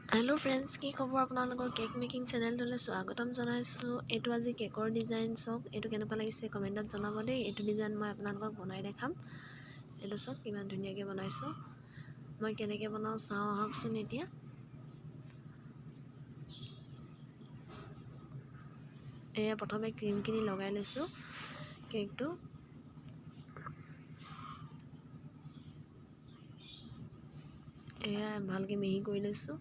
Hello' friends, কি খবৰ? আপোনালোকৰ কেক মেকিং চেনেলটোলৈ স্বাগতম জনাইছোঁ। এইটো আজি কেকৰ ডিজাইন চাওক, এইটো কেনেকুৱা লাগিছে কমেণ্টত জনাব দেই। এইটো ডিজাইন মই আপোনালোকক বনাই দেখাম। এইটো চাওক কিমান ধুনীয়াকৈ বনাইছোঁ। মই কেনেকৈ বনাওঁ চাওঁ আহকচোন। এতিয়া এয়া প্ৰথমে ক্ৰীমখিনি লগাই লৈছোঁ কেকটো। এয়া ভালকৈ মিহি কৰি লৈছোঁ।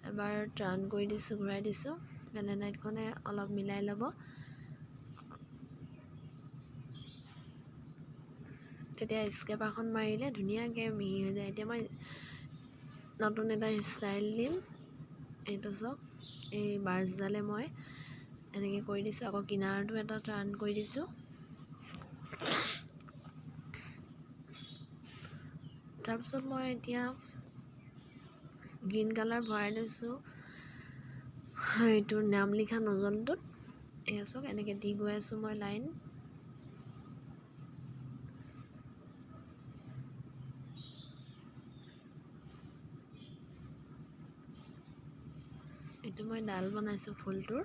এবাৰ টাৰ্ণ কৰি দিছোঁ, ঘূৰাই দিছোঁ। বেলেনাইটখনে অলপ মিলাই ল'ব, তেতিয়া স্কেপাৰখন মাৰিলে ধুনীয়াকৈ মিহি হৈ যায়। এতিয়া মই নতুন এটা ষ্টাইল দিম। এইটো চাওক, এই বাৰ্ছডালে মই এনেকৈ কৰি দিছোঁ। আকৌ কিনাৰটো এটা টাৰ্ণ কৰি দিছোঁ। তাৰপিছত মই এতিয়া গ্ৰীণ কালাৰ ভৰাই লৈছোঁ এইটোৰ নাম লিখা নজলটোত। এয়া চাওক, এনেকৈ দি গৈ আছোঁ মই লাইন। এইটো মই ডাল বনাইছোঁ ফুলটোৰ,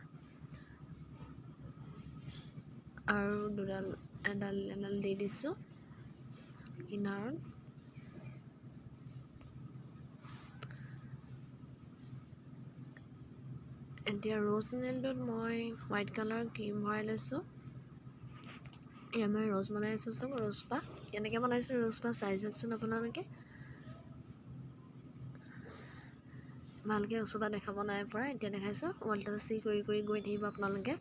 আৰু এডাল দি দিছোঁ কিনাৰত। এতিয়া ৰ'জ নেইলটোত মই হোৱাইট কালাৰ ক্ৰীম ভৰাই লৈছোঁ। এয়া মই ৰ'জ বনাই আছোঁ চাওক, ৰ'জপাহ কেনেকৈ বনাইছোঁ। ৰ'জপাহ চাই যাওকচোন আপোনালোকে। ভালকৈ ওচৰপৰা দেখাব নাই পৰা, এতিয়া দেখাইছোঁ। ৱালটা চি কৰি কৰি গৈ থাকিব আপোনালোকে।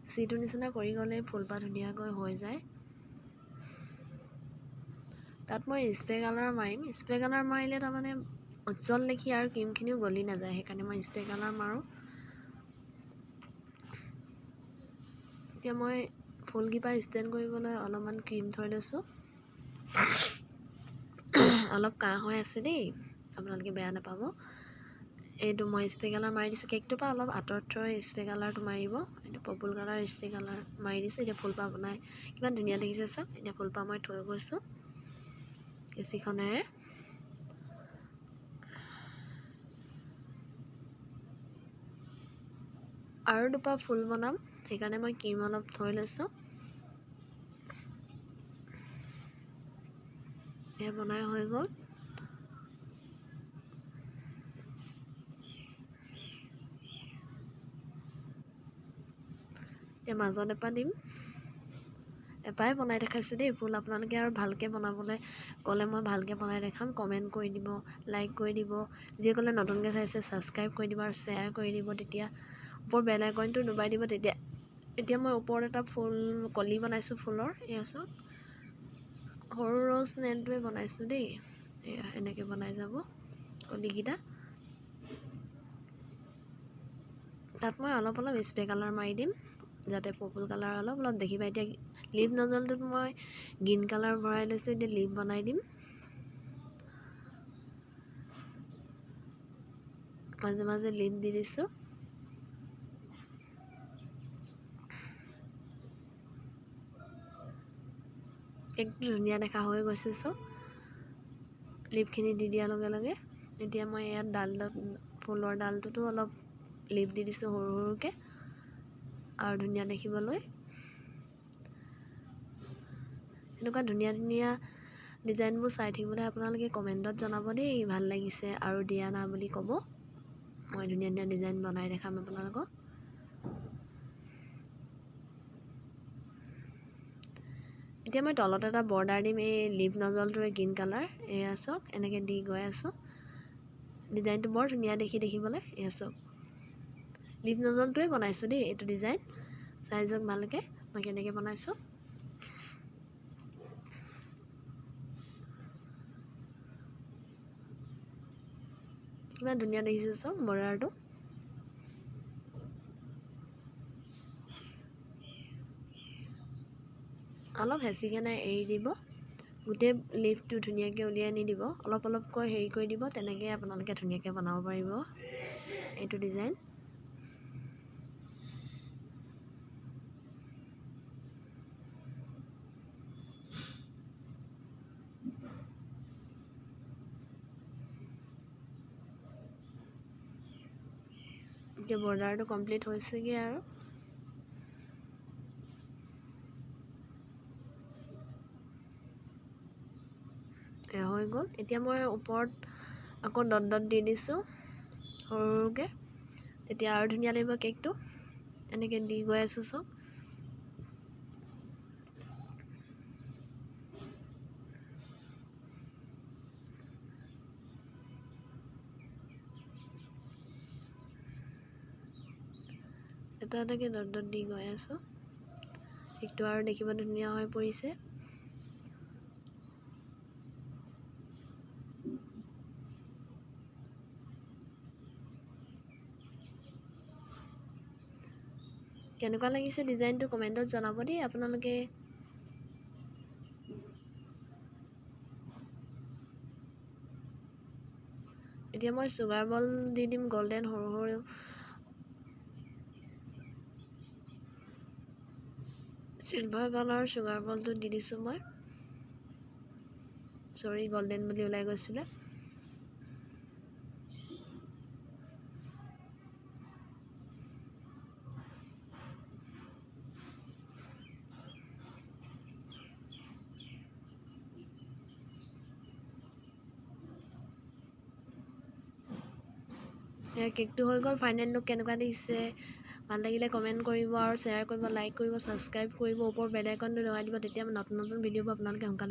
চিটোৰ নিচিনা কৰি গ'লে ফুলপাহ ধুনীয়াকৈ হৈ যায়। তাত মই স্প্ৰে কালাৰ মাৰিম। স্প্ৰে কালাৰ মাৰিলে তাৰমানে উজ্জ্বল দেখি আৰু ক্ৰীমখিনিও গলি নাযায়, সেইকাৰণে মই স্প্ৰে কালাৰ মাৰোঁ। এতিয়া মই ফুলকেইপাহ ষ্টেণ্ড কৰিবলৈ অলপমান ক্ৰীম থৈ লৈছোঁ। অলপ কাহ হৈ আছে দেই, আপোনালোকে বেয়া নাপাব। এইটো মই স্প্ৰে কালাৰ মাৰি দিছোঁ। কেকটোৰ পৰা অলপ আঁতৰত থৈ স্প্ৰে কালাৰটো মাৰিব। এইটো পাৰ্পল কালাৰ স্প্ৰে কালাৰ মাৰি দিছোঁ। এতিয়া ফুলপাহ বনাই কিমান ধুনীয়া দেখিছে চাওক। এতিয়া ফুলপাহ মই থৈ গৈছোঁ কেঁচিখনেৰে। আৰু দুপাহ ফুল বনাম, সেইকাৰণে মই ক্ৰীম অলপ থৈ লৈছোঁ। এয়া বনাই হৈ গ'ল। এতিয়া মাজত এপাহ দিম। এপাই বনাই দেখাইছোঁ দেই ফুল। আপোনালোকে আৰু ভালকৈ বনাবলৈ ক'লে মই ভালকৈ বনাই দেখাম। কমেণ্ট কৰি দিব, লাইক কৰি দিব। যিসকলে নতুনকৈ চাইছে ছাবস্ক্ৰাইব কৰি দিব আৰু শ্বেয়াৰ কৰি দিব। তেতিয়া ওপৰ বেল আইকনটো দবাই দিব। এতিয়া মই ওপৰত এটা ফুল কলি বনাইছোঁ ফুলৰ। এয়া চাওক, সৰু ৰ'জ নেইলটোৱে বনাইছোঁ দেই। এয়া এনেকৈ বনাই যাব কলিকেইটা। তাত মই অলপ অলপ স্প্ৰে কালাৰ মাৰি দিম, যাতে পাৰ্পল কালাৰ অলপ দেখিবা। এতিয়া লিপ নজলটোত মই গ্ৰীণ কালাৰ ভৰাই লৈছোঁ। এতিয়া লিপ বনাই দিম। মাজে মাজে লিপ দি দিছোঁ। একদম ধুনীয়া দেখা হৈ গৈছে চব লিপখিনি দি দিয়াৰ লগে লগে। এতিয়া মই ইয়াত ফুলৰ ডালটোতো অলপ লিপ দি দিছোঁ সৰু সৰুকৈ, আৰু ধুনীয়া দেখিবলৈ। এনেকুৱা ধুনীয়া ধুনীয়া ডিজাইনবোৰ চাই থাকিবলৈ আপোনালোকে কমেণ্টত জনাব দেই, ভাল লাগিছে আৰু দিয়া না বুলি ক'ব। মই ধুনীয়া ধুনীয়া ডিজাইন বনাই দেখাম আপোনালোকক। এতিয়া মই তলত এটা বৰ্ডাৰ দিম, এই লিপ নজলটোৰে গ্ৰীণ কালাৰ। এয়া চাওক, এনেকৈ দি গৈ আছোঁ। ডিজাইনটো বৰ ধুনীয়া দেখিবলৈ। এয়া চাওক, লিপ নজলটোৱে বনাইছোঁ দেই এইটো ডিজাইন। চাই যাওক ভালকৈ মই কেনেকৈ বনাইছোঁ। কিমান ধুনীয়া দেখিছে চাওক বৰ্ডাৰটো। অলপ হেঁচিকেনে এৰি দিব, গোটেই লিপটো ধুনীয়াকৈ উলিয়াই নিদিব। অলপ অলপকৈ হেৰি কৰি দিব, তেনেকৈ আপোনালোকে ধুনীয়াকৈ বনাব পাৰিব এইটো ডিজাইন। এতিয়া বৰ্ডাৰটো কমপ্লিট হৈছেগৈ আৰু হৈ গ'ল। এতিয়া মই ওপৰত আকৌ ডট ডট দি দিছোঁ সৰুকৈ, তেতিয়া আৰু ধুনীয়া লাগিব কেকটো। এনেকৈ দি গৈ আছোঁ চব। এটা এটাকৈ ডট ডট দি গৈ আছোঁ। কেকটো আৰু দেখিব ধুনীয়া হৈ পৰিছে। কেনেকুৱা লাগিছে ডিজাইনটো কমেণ্টত জনাব দেই আপোনালোকে। এতিয়া মই চুগাৰ বল দি দিম, গল্ডেন সৰু সৰু চিলভাৰ কালাৰ চুগাৰ বলটো দি দিছোঁ মই। চৰি, গল্ডেন বুলি ওলাই গৈছিলে। কেকটো হৈ গ'ল। ফাইনেল লুক কেনেকুৱা দিছে ভাল লাগিলে কমেণ্ট কৰিব আৰু শ্বেয়াৰ কৰিব, লাইক কৰিব, ছাবস্ক্ৰাইব কৰিব, ওপৰ বেল আইকনটো দবাই দিব। তেতিয়া নতুন নতুন ভিডিঅ'বোৰ আপোনালোকে সোনকালে